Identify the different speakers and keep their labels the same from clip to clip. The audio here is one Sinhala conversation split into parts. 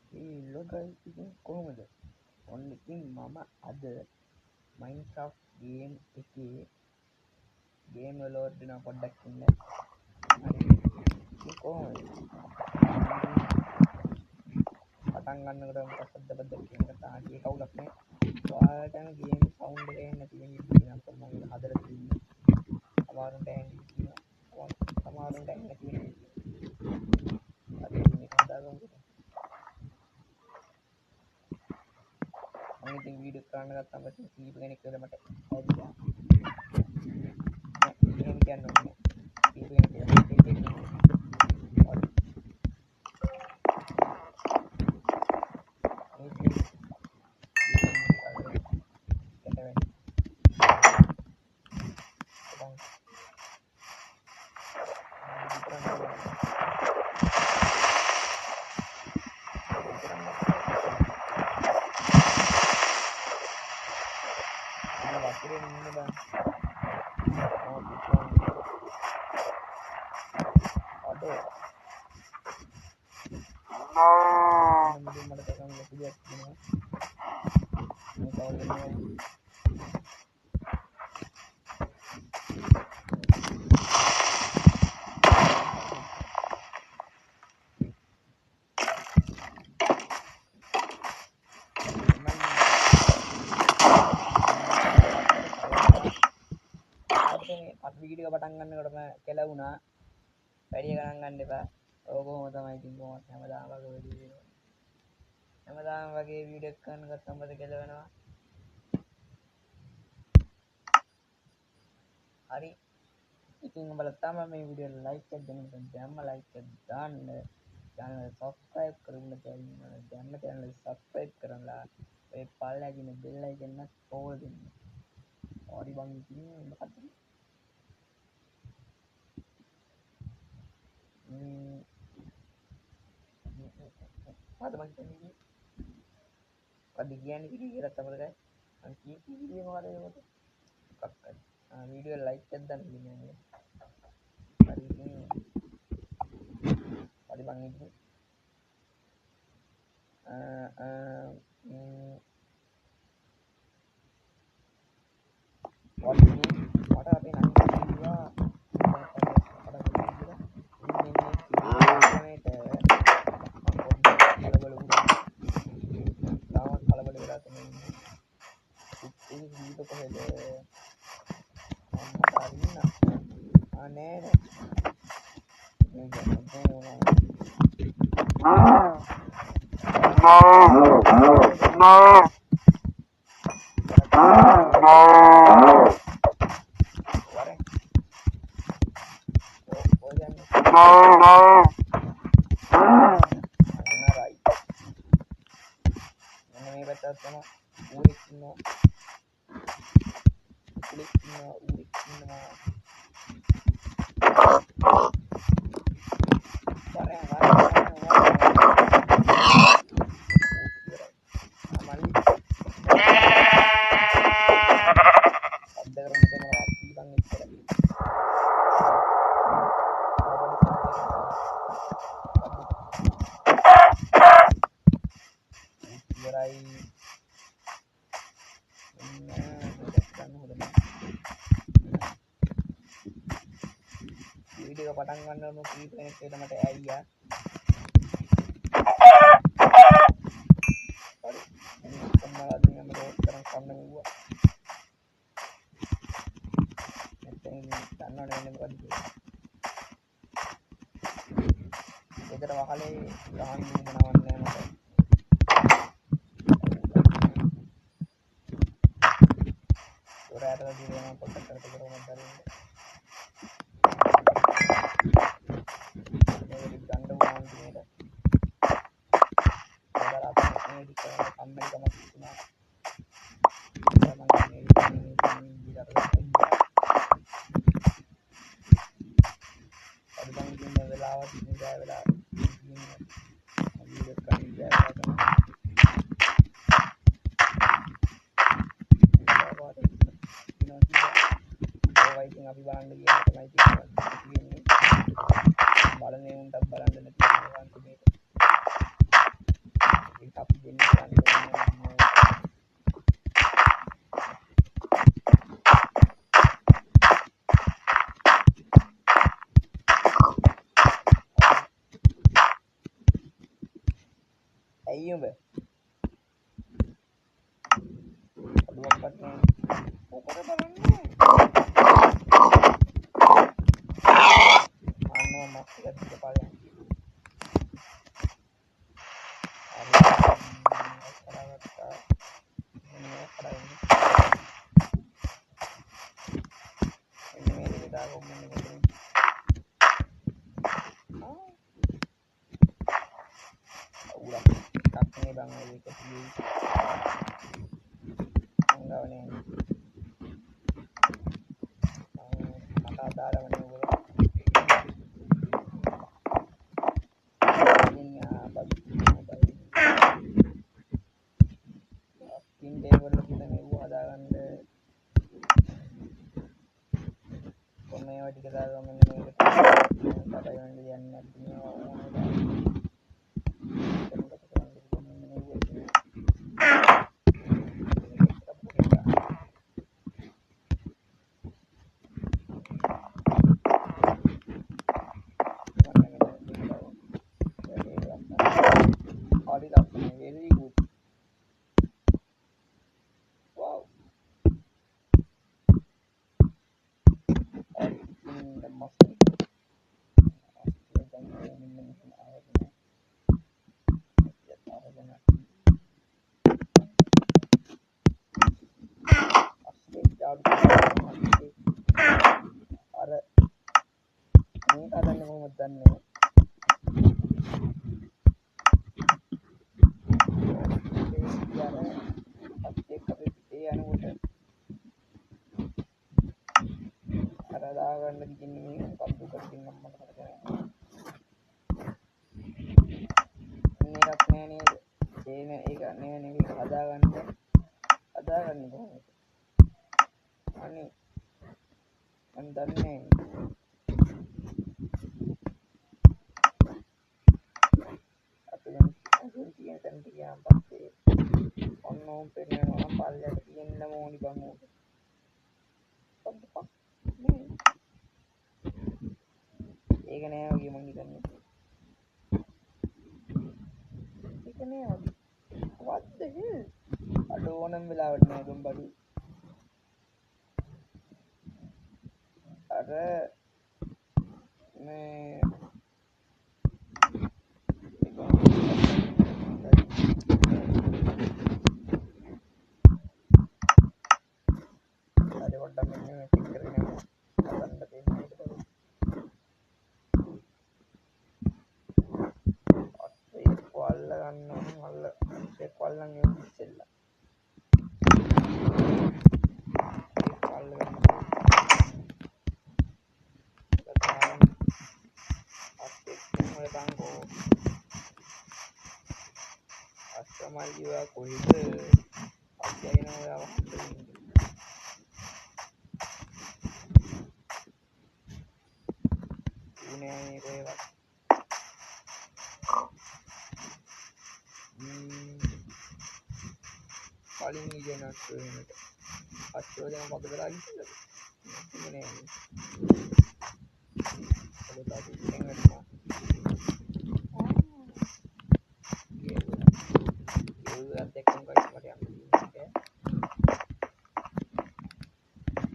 Speaker 1: Hello guys, ඉතින් කොහොමද? ඔන්න ඉතින් මම අද Minecraft game එකේ game වල දෙන පොඩ්ඩක් ඉන්න. හරි. ඉතින් කොහොමද? පටන් ගන්නකොට මොකක් සද්ද කියන එක තාටිය කවුලක් නෑ. ඔයාලට game sound එක එන්නේ නැති වෙන්නේ කියනවා මම හදලා තියෙන්නේ. සමහරුන්ට ඇහෙන්නේ කියනවා. සමහරුන්ට ඇහෙන්නේ නැති වෙන්නේ. හරි මේක හදාගමු. මම ඉතින් වීඩියෝ කරන්න ගත්තම පස්සේ කීප කෙනෙක් වෙලා මට ඇදිලා එහෙම කියන්න ඕනේ කීප කෙනෙක් වෙලා මට දෙන්නේ වීඩියෝ පටන් ගන්නකොටම කෙලවුණා. වැඩි ගණන් ගන්න එපා. ඕකම තමයි ඉතින් කොහොමද හැමදාම වගේ වැඩි වෙනවා. හැමදාම වගේ වීඩියෝ කරන ගත්තම පස්සේ කෙලවෙනවා. හරි. ඉතින් ඔයාලා තමයි මේ වීඩියෝ ලයික් එකක් දෙන්න දැම්ම ලයික් එකක් දාන්න. channel එක subscribe කරන්න බැරිනම් දැම්ම channel එක subscribe කරලා ඒ පල්ලේ තියෙන bell icon එක ඕල් දෙන්න. හරි බං ඉතින් මොකක්ද? Ada macam ni. Kalau digian ni kita tak boleh kan? Nanti video mana yang tu? Kakak. Video like dan ini ni. Hari ini. Hari bang ini. Hari ini. Ada apa yang nanti juga? Ada apa juga? Ini itu pokoknya Marina aneh video පටන් ගන්නම කීප කෙනෙක් වෙලා මට ඇයියා. හරි. කොම්මලා දින මම රෝස් කරන් කන්න ගියා. නැත්නම් දන්නවනේ වෙන්නේ මොකද්ද කියලා. ඒකට වහලේ ගහන්න මොනවන්නේ මට. ඔරාට දින පොඩ්ඩක් කරලා කරමු දැන්. අපි බලන්න ගියා තමයි තියෙන්නේ. බලන්නේ උන්ට බලන්න නැති වෙනවා මේක. ඇයි උඹ අඩුවක්වත් නෑ මොකද බලන්නේ අන්න මස් ටිකක් ටික පාලයන් කරගත්තා මේ කරන්නේ මේ දෙක දාගමු මෙතන udah kakeknya bang lagi ke sini enggak nih mata ada mana gue ini apa skin table kita nih gua ada kan komen kita ada komen ini kata yang dia nanti very good wow in the muscle අර මේක හදන්නේ කොහොමද දන්නේ දාගන්න දිගින්නේ මේ කද්දු කරකින් නම් මට කරගන්න. මේකක් නෑ නේද? ඒක නෑ නෙවෙයි හදාගන්නේ කොහොමද? අනේ මන් දන්නේ අපි දැන් කියන තැනට ගියාම පස්සේ ඔන්න ඕම් පෙන්නනවා පල්ලයට තියෙන්න ඕනි බං ඕක. ඒක නෑ වගේ මං හිතන්නේ. ඒක නෑ වගේ. what the hell? අඩ ඕනම් වෙලාවට නෑ දුම් බඩු. අර මේ අර වඩම් මේ ටික කරගෙන හදන්න තියෙන ඊට පස්සේ අස්සේ කොල්ල ගන්නවා අල්ල ඒ කොල්ලන් ඉස්සෙල්ලා කොල්ල ගන්නවා අස්සේ බංගෝ අස්සමල්ලිවා කොහෙද අස්සගෙන ඔයා වහන්න උනේ කොහෙවත් කලින් ඉගෙනත් වෙනට අච්චෝදම පොතලා ගිහලා ඉන්නේ ඔබ තාපි ඉගෙනගන්නවා ඒවත් එක්කම ගයිස් මට යන්න තියෙන්නේ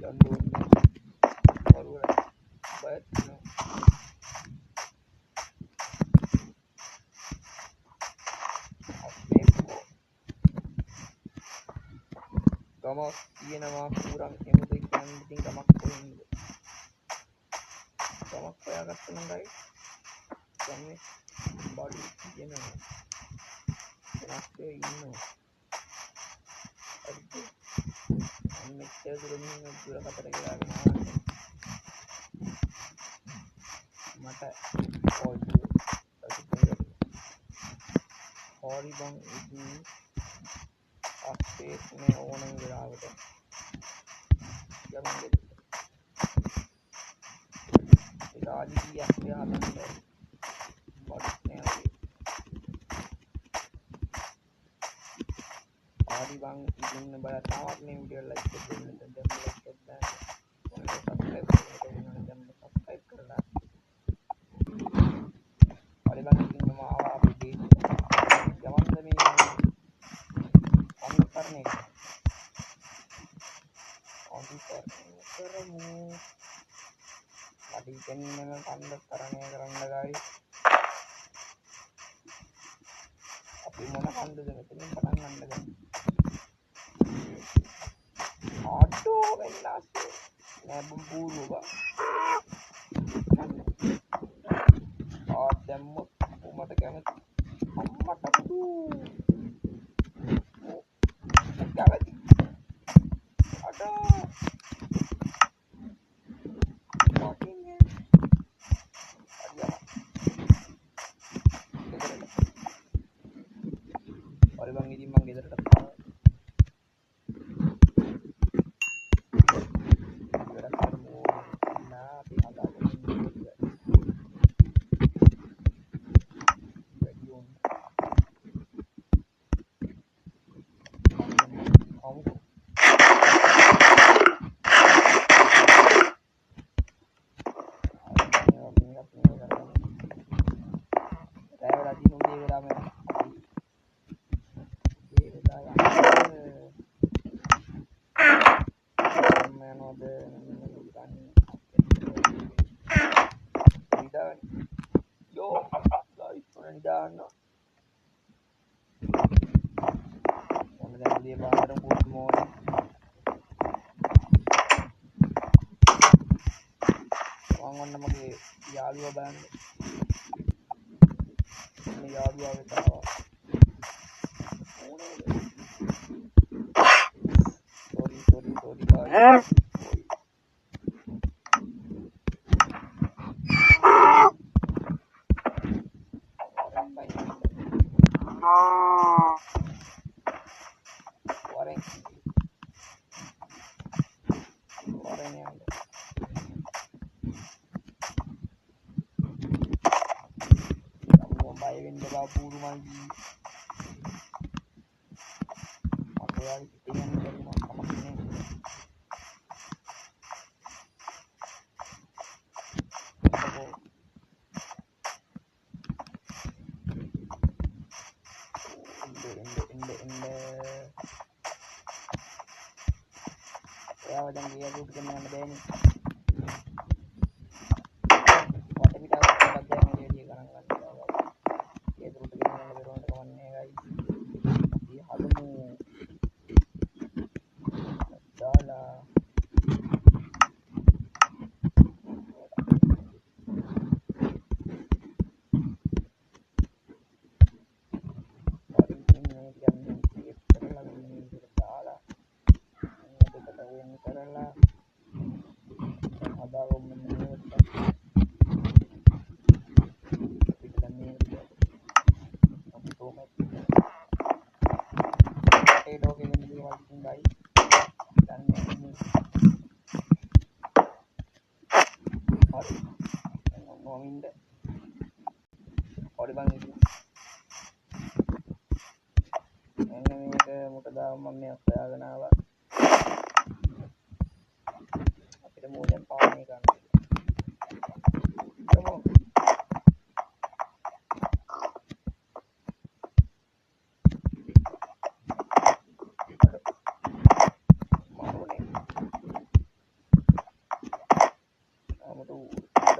Speaker 1: ලොන්ඩන් වරුව බයත් නෝ ගමක් කියනවා කුරන් එමුද කියන්නේ ඉතින් ගමක් කොහෙන්ද ගමක් හොයාගත්ත නම් ගයිස් ගමේ බඩු කියනවා රස්තේ ඉන්නවා හරිද මෙච්චර දුරින් දුර කතර ගියාගෙන ආවනේ මට හොරි බං ඉතින් අපේ මේ ඕනම වෙලාවට යමු ඒක ආදිසියක් හදන්න බඩ් නෑ ආදි බං ඉතින් බල තාමත් මේ වීඩියෝ ලයික් දෙන්න දැන් ලයික් එකක් දාන්න ඔයාලා සබ්ස්ක්‍රයිබ් කරන්න දැන් සබ්ස්ක්‍රයිබ් කරලා ආදි බං ඉතින් මම ආවා අපේ යවන්න මේ පෙන්වන කන්ද තරණය කරන්න ගයි අපි මොන කන්දද මෙතනින් පටන් ගන්න දැන් ආටෝ වෙලාස් නෑ බුරුවා දැම්මොත් උමට කැමති අම්මට පුදු කැමති අඩෝ walking හරි බං ඉතින් මං ගෙදරට ආවා ඉවරක් කරමු නා අපි හදාගෙන ඔන්න මගේ යාළුවා බලන්න මේ යාළුවා වෙත ආවා sorry guys Puro mandi aku lagi ketinggalan dari kamar ini ya macam dia aku bikin dengan beda ini waktu kita dapat yang dia kadang-kadang Ori bang itu ini ke muka mami apa ya kenapa අපිට මූලෙන් පාලනය කරන්න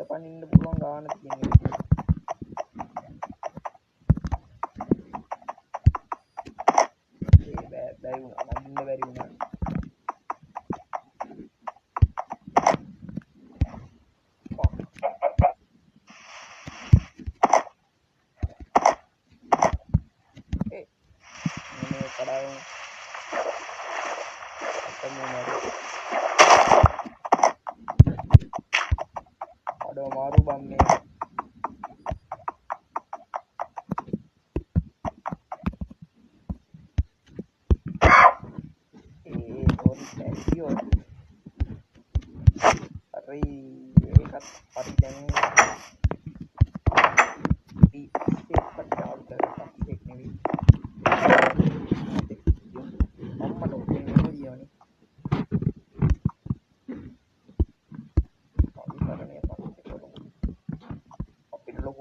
Speaker 1: පනින්න පුළුවන් ගාන තියෙනවා බැරි වුණා නගින්න බැරි වුණා මේ කඩාවම අඩෝ මාරු බම් මේ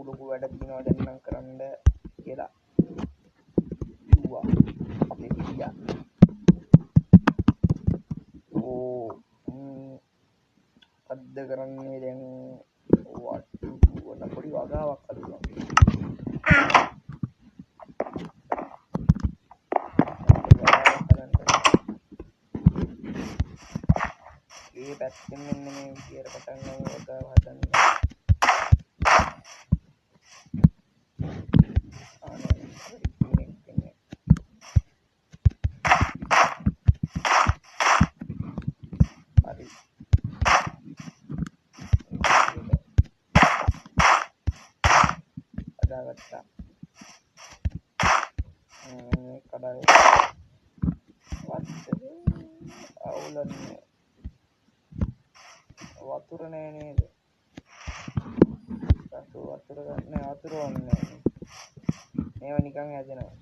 Speaker 1: ලොකු වැඩ තියෙනවා දැන් නම් කරන්න කියලා කිව්වා අපේ පිටියා අද්ද කරන්නේ දැන් පැත්තෙන් මෙන්න මේ විදියට පටන් ගමු හදන්න. හදාගත්තා. කඩාවේ අවුලන්නේ වතුර නෑ නේද? වතුර ගන්න වතුර ඕනේ. මේව නිකන් හැදෙනවා.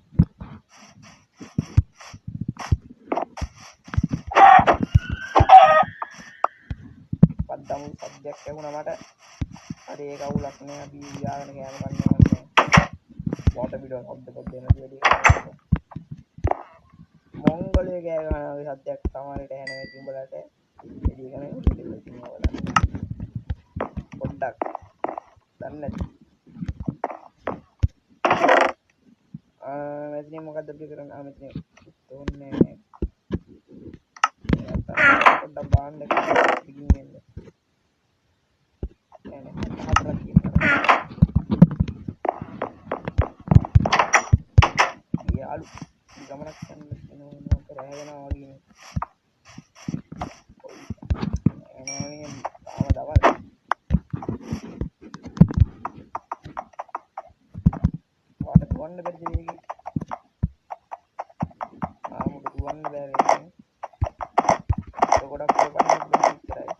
Speaker 1: පද්දම සද්දයක් ඇහුණා මට. හරි ඒක අවුලක් නෑ. අපි යාගෙන කෑම කන්න ඕනේ. වෝටර් බිඩෝ හොද්ද පොද්ද එන දෙවි. මොංගලයේ කෑ ගන්නවා වගේ සද්දයක් සමහරට ඇහෙනවා ඉතින් උඹලට. එළිය ගන්නේ පොඩ්ඩක් දන්නේ නැති. මෙතන මොකද්ද අපි කරන්නේ? මෙතන තෝන්නේ පොඩ්ඩක් බාන්න පිටින් එන්න. නෑ හතරක් තියෙනවා. යාලු ගමනක් යන්න වෙනවා කරා වෙනවා වගේ. එනවනේ තාම දවල්. වාට දුවන්න බැරිද මේකේ? ආමුට දුවන්න බැරි නේ. ගොඩක් කොපන්න පුළුවන් ඉතරයි.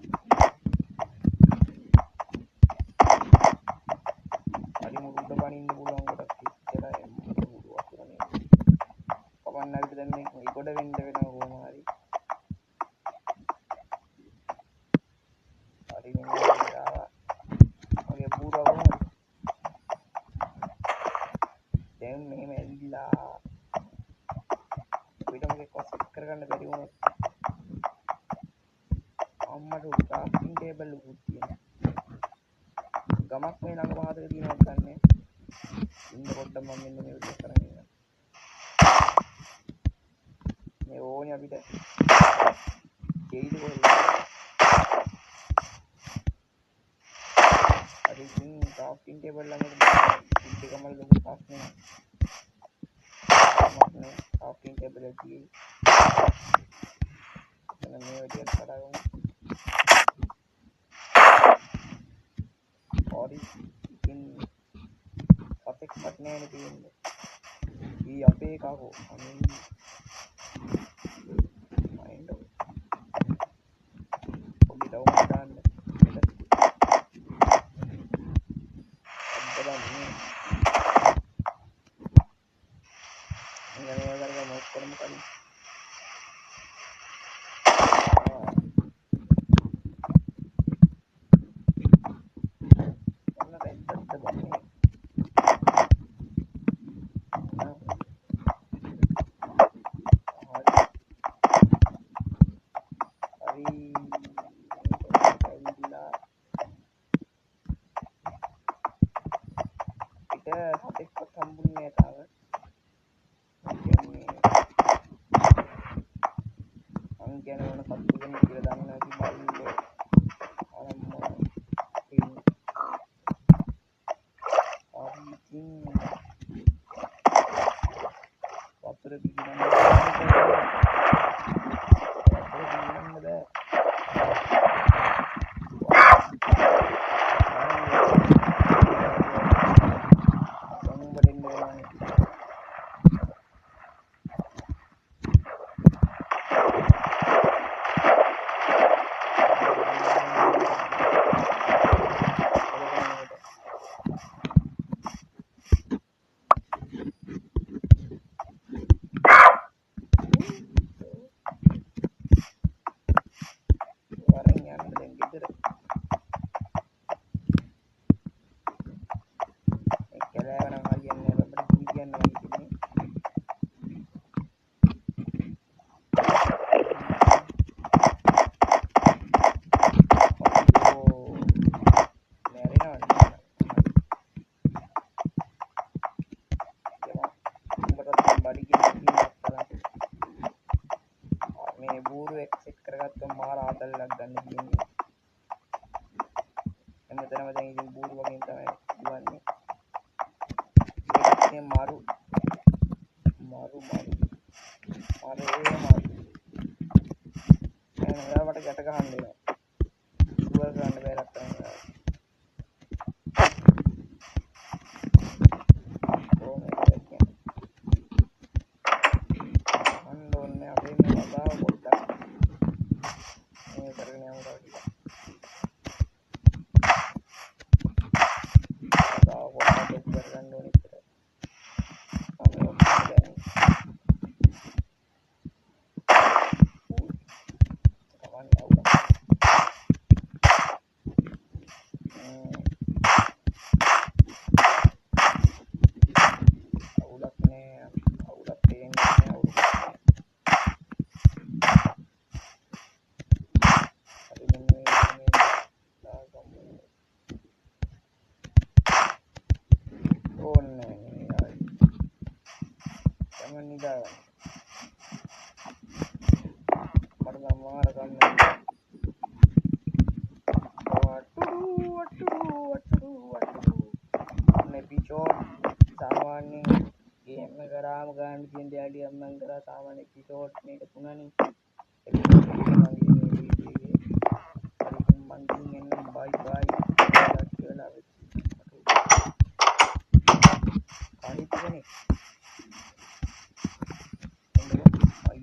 Speaker 1: හරි මුඩ පනින්න පුළුවන් ගොඩක් ඉතරයි. මුඩ වතුරනේ. කපන්න අපිට දැන් මේ ගොඩ වෙන්න වෙනවා කොහොම හරි. හරි නේ ආවා. ඔගේ බූරා කොහොමද? දැන් මෙහෙම ඇවිල්ලා පිටමගේ කොස් කරගන්න බැරි වුණොත් අම්මට උඩින් ටේබල් උකුත් තියෙනවා. ගමක් මේ ළඟ මහතක තියෙනවද දන්නේ. ඉන්න පොඩ්ඩක් මම මෙන්න මේ විදිහට කරන් ඉන්නවා. මේ ඕනේ අපිට දෙයිද කොහෙද? අර ඉතින් ක්‍රාෆ්ටින් ටේබල් ළඟට දෙකම ලොකු ප්‍රශ්නයක්. මම ක්‍රාෆ්ටින් ටේබල් එක තියෙයි. එතන මේ විදිහට කරගමු. හරි ඉතින් සතෙක් වටනේ තියෙන්නේ. ඊ අපේ කකෝ අනේ මයින්ඩ් පොඩි ඩවුන් දාන්න. සතෙක්වත් හම්බුන්නේ නැහැ තාම. මං කියන්නේ මොන සතුටු කෙනෙක් කියලා දන්නේ නැති බල්ලෝ. අම්මා ඉතින් වතුර බිඳින්න බෑ. අරගත්ත මාර ආතල්ලක් ගන්න තියෙන්නේ. එමෙතනම දැන් ඉතින් බූරු වගේ තමයි දුවන්නේ. ඒකත් මාරු දැන් ඔයාවට ගැට ගහන්න වෙනවා. සුවර් ගන්න බැරක් තමයි. අපේ මේ වගාව පොඩ්ඩක් මේ කරගෙන යමු තව ටිකක්. වගාව පොඩ්ඩක් කරගන්න ඕනේ ඉතින්. सामान्य गेम में अगर आप गांड की इंडिया में करा सामान्य एपिसोड में पुनानी बाय बाय कहानी तो नहीं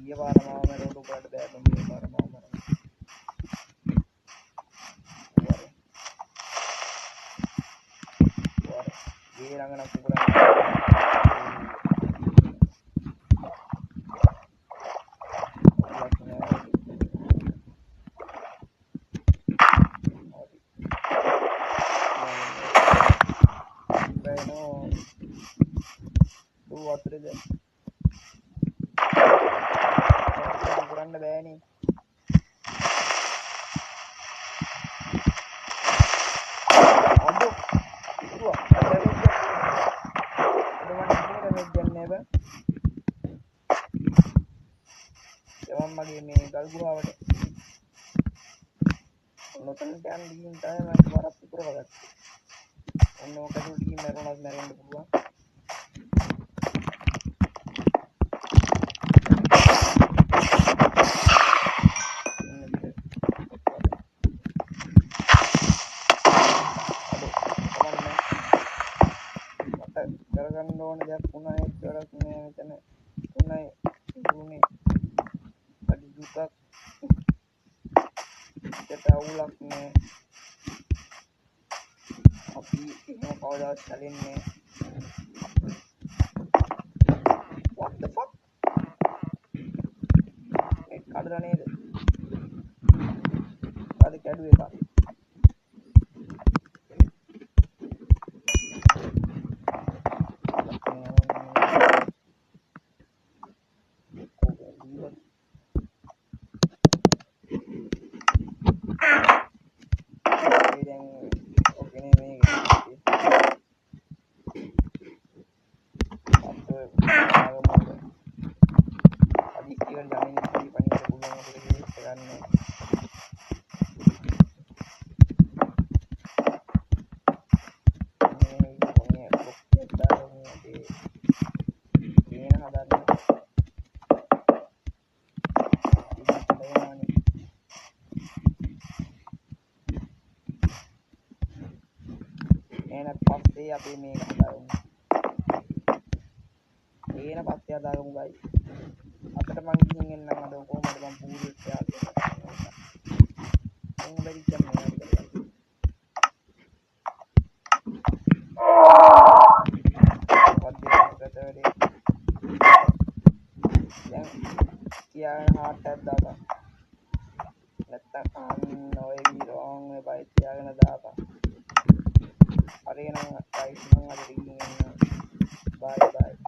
Speaker 1: ये बार माँ में रोड ऊपर दे तुम ये बार माँ में ये रंगना पूरा මගේ මේ ගල් ගුහාවට නොතනට යන්න ගිහින් තමයි මම වරක් පුරවගත්තේ. ඔන්න ඔකට ගිහින් මරුණත් මැරෙන්න පුළුවන්. කරගන්න ඕන දෙයක් වුණා ඒක කරක් නෑ මෙතන තුනයි දුන්නේ අඩි දුකක් ඒකට අවුලක් නෑ අපි එහෙම කවදාවත් කලින්නේ what the fuck ඒක කඩලා නේද අද කැඩුවේ එකක් පස්සේ අපි මේක හදාගමු. ඒන පස්සේ හදාගමු ගයි. අතට මං ගිහින් එන්නම් අද කොහමද මං පූර්වෙට යාළුවා. මං බැරි කියන්නේ දැන් කියාගෙන හાર્ට් එකක් දාපන්. නැත්තම් අන්න ඔය වීරෝන් ඔය බයි තියාගෙන දාපන්. හරි එහෙනම් guys මම අද ගිහින් එන්න. bye bye